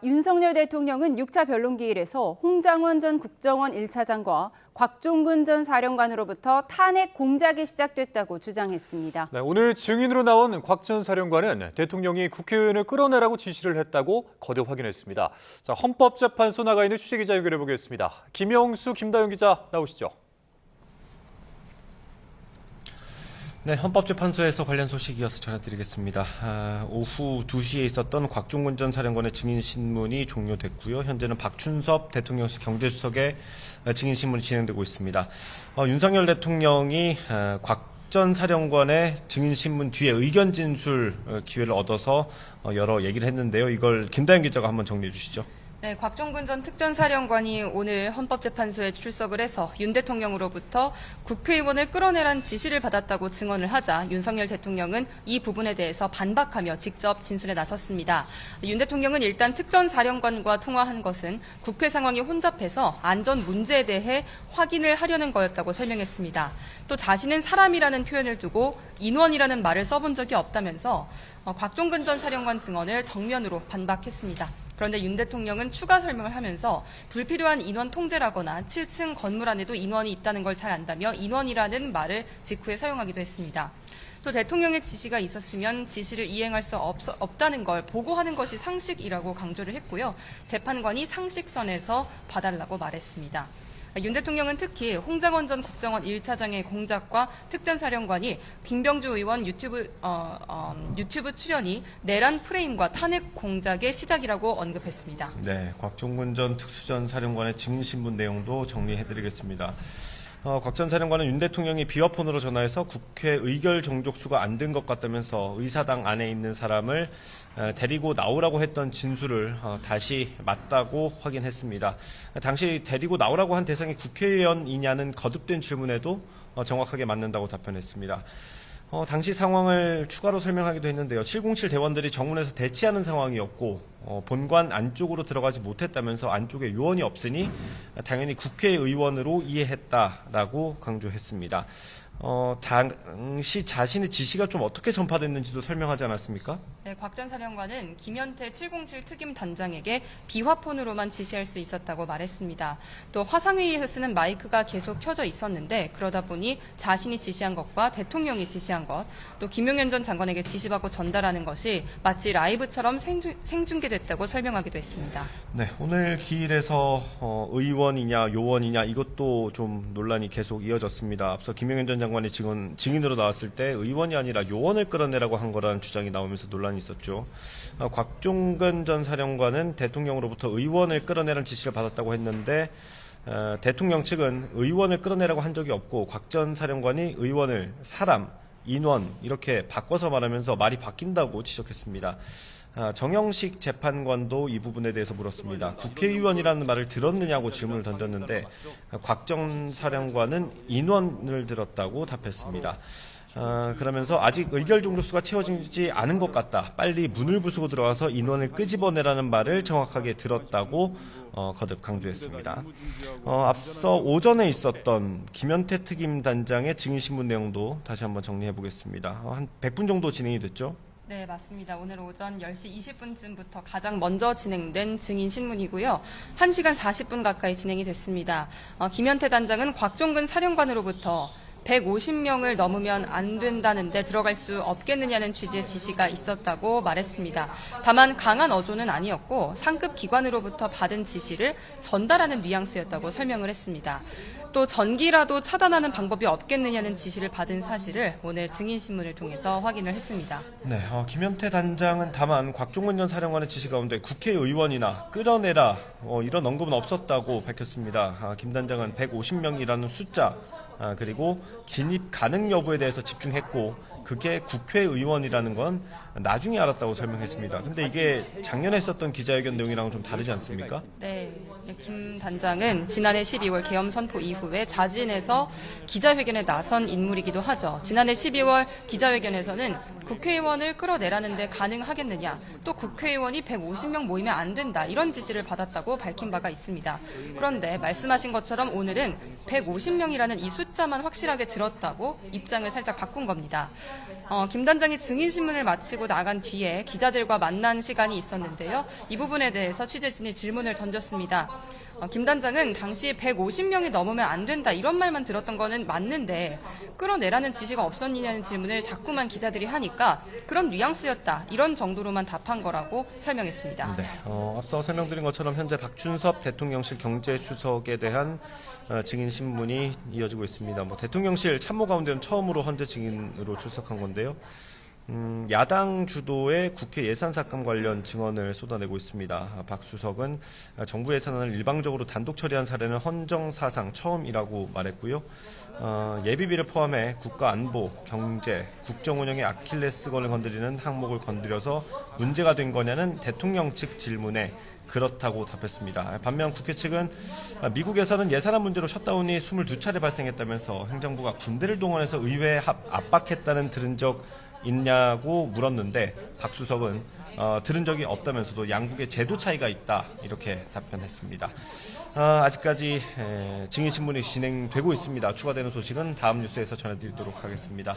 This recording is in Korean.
윤석열 대통령은 6차 변론기일에서 홍장원 전 국정원 1차장과 곽종근 전 사령관으로부터 탄핵 공작이 시작됐다고 주장했습니다. 네, 오늘 증인으로 나온 곽 전 사령관은 대통령이 국회의원을 끌어내라고 지시를 했다고 거듭 확인했습니다. 자, 헌법재판소 나가 있는 취재기자 연결해 보겠습니다. 김영수, 김다영 기자 나오시죠. 네, 헌법재판소에서 관련 소식 이어서 전해드리겠습니다. 오후 2시에 있었던 곽종근 전 사령관의 증인신문이 종료됐고요. 현재는 박춘섭 대통령실 경제수석의 증인신문이 진행되고 있습니다. 윤석열 대통령이 곽 전 사령관의 증인신문 뒤에 의견 진술 기회를 얻어서 여러 얘기를 했는데요. 이걸 김다영 기자가 한번 정리해 주시죠. 네, 곽종근 전 특전사령관이 오늘 헌법재판소에 출석을 해서 윤 대통령으로부터 국회의원을 끌어내란 지시를 받았다고 증언을 하자 윤석열 대통령은 이 부분에 대해서 반박하며 직접 진술에 나섰습니다. 윤 대통령은 일단 특전사령관과 통화한 것은 국회 상황이 혼잡해서 안전 문제에 대해 확인을 하려는 거였다고 설명했습니다. 또 자신은 사람이라는 표현을 두고 인원이라는 말을 써본 적이 없다면서 곽종근 전 사령관 증언을 정면으로 반박했습니다. 그런데 윤 대통령은 추가 설명을 하면서 불필요한 인원 통제라거나 7층 건물 안에도 인원이 있다는 걸 잘 안다며 인원이라는 말을 직후에 사용하기도 했습니다. 또 대통령의 지시가 있었으면 지시를 이행할 수 없다는 걸 보고하는 것이 상식이라고 강조를 했고요. 재판관이 상식선에서 봐달라고 말했습니다. 윤 대통령은 특히 홍장원 전 국정원 1차장의 공작과 특전사령관이 김병주 의원 유튜브 출연이 내란 프레임과 탄핵 공작의 시작이라고 언급했습니다. 네, 곽종근 전 특수전 사령관의 증인신문 내용도 정리해드리겠습니다. 곽 전 사령관은 윤 대통령이 비화폰으로 전화해서 국회 의결 정족수가 안 된 것 같다면서 의사당 안에 있는 사람을 데리고 나오라고 했던 진술을 다시 맞다고 확인했습니다. 당시 데리고 나오라고 한 대상이 국회의원이냐는 거듭된 질문에도 정확하게 맞는다고 답변했습니다. 당시 상황을 추가로 설명하기도 했는데요. 707 대원들이 정문에서 대치하는 상황이었고 본관 안쪽으로 들어가지 못했다면서 안쪽에 요원이 없으니 당연히 국회의원으로 이해했다라고 강조했습니다. 당시 자신의 지시가 좀 어떻게 전파됐는지도 설명하지 않았습니까? 네, 곽 전 사령관은 김현태 707 특임 단장에게 비화폰으로만 지시할 수 있었다고 말했습니다. 또 화상회의에서 쓰는 마이크가 계속 켜져 있었는데 그러다 보니 자신이 지시한 것과 대통령이 지시한 것, 또 김용현 전 장관에게 지시받고 전달하는 것이 마치 라이브처럼 생중계됐다고 설명하기도 했습니다. 네, 오늘 기일에서 의원이냐 요원이냐 이것도 좀 논란이 계속 이어졌습니다. 앞서 김용현 전 장관이 증인으로 나왔을 때 의원이 아니라 요원을 끌어내라고 한 거라는 주장이 나오면서 논란이 있었죠. 곽종근 전 사령관은 대통령으로부터 의원을 끌어내라는 지시를 받았다고 했는데 대통령 측은 의원을 끌어내라고 한 적이 없고 곽 전 사령관이 의원을 사람, 인원 이렇게 바꿔서 말하면서 말이 바뀐다고 지적했습니다. 정영식 재판관도 이 부분에 대해서 물었습니다. 국회의원이라는 말을 들었느냐고 질문을 던졌는데 곽 전 사령관은 인원을 들었다고 답했습니다. 그러면서 아직 의결 종족수가 채워지지 않은 것 같다. 빨리 문을 부수고 들어가서 인원을 끄집어내라는 말을 정확하게 들었다고 거듭 강조했습니다. 앞서 오전에 있었던 김현태 특임단장의 증인신문 내용도 다시 한번 정리해 보겠습니다. 한 100분 정도 진행이 됐죠? 네, 맞습니다. 오늘 오전 10시 20분쯤부터 가장 먼저 진행된 증인 신문이고요. 1시간 40분 가까이 진행이 됐습니다. 김현태 단장은 곽종근 사령관으로부터 150명을 넘으면 안 된다는데 들어갈 수 없겠느냐는 취지의 지시가 있었다고 말했습니다. 다만 강한 어조는 아니었고 상급 기관으로부터 받은 지시를 전달하는 뉘앙스였다고 설명을 했습니다. 또 전기라도 차단하는 방법이 없겠느냐는 지시를 받은 사실을 오늘 증인신문을 통해서 확인을 했습니다. 네, 김현태 단장은 다만 곽종근 전 사령관의 지시 가운데 국회의원이나 끌어내라 이런 언급은 없었다고 밝혔습니다. 김 단장은 150명이라는 숫자 그리고 진입 가능 여부에 대해서 집중했고 그게 국회의원이라는 건 나중에 알았다고 설명했습니다. 근데 이게 작년에 했었던 기자회견 내용이랑은 좀 다르지 않습니까? 네, 김 단장은 지난해 12월 계엄 선포 이후에 자진해서 기자회견에 나선 인물이기도 하죠. 지난해 12월 기자회견에서는 국회의원을 끌어내라는데 가능하겠느냐, 또 국회의원이 150명 모이면 안 된다 이런 지시를 받았다고 밝힌 바가 있습니다. 그런데 말씀하신 것처럼 오늘은 150명이라는 이 숫자 숫자만 확실하게 들었다고 입장을 살짝 바꾼 겁니다. 김 단장이 증인신문을 마치고 나간 뒤에 기자들과 만난 시간이 있었는데요. 이 부분에 대해서 취재진이 질문을 던졌습니다. 김 단장은 당시 150명이 넘으면 안 된다 이런 말만 들었던 거는 맞는데 끌어내라는 지시가 없었느냐는 질문을 자꾸만 기자들이 하니까 그런 뉘앙스였다 이런 정도로만 답한 거라고 설명했습니다. 네, 앞서 설명드린 것처럼 현재 박준섭 대통령실 경제수석에 대한 증인 신문이 이어지고 있습니다. 대통령실 참모 가운데는 처음으로 헌재 증인으로 출석한 건데요. 야당 주도의 국회 예산삭감 관련 증언을 쏟아내고 있습니다. 박 수석은 정부 예산안을 일방적으로 단독 처리한 사례는 헌정사상 처음이라고 말했고요. 예비비를 포함해 국가 안보, 경제, 국정 운영의 아킬레스건을 건드리는 항목을 건드려서 문제가 된 거냐는 대통령 측 질문에 그렇다고 답했습니다. 반면 국회 측은 미국에서는 예산안 문제로 셧다운이 22차례 발생했다면서 행정부가 군대를 동원해서 의회에 압박했다는 들은 적 있냐고 물었는데 박 수석은 들은 적이 없다면서도 양국의 제도 차이가 있다 이렇게 답변했습니다. 아직까지 증인신문이 진행되고 있습니다. 추가되는 소식은 다음 뉴스에서 전해드리도록 하겠습니다.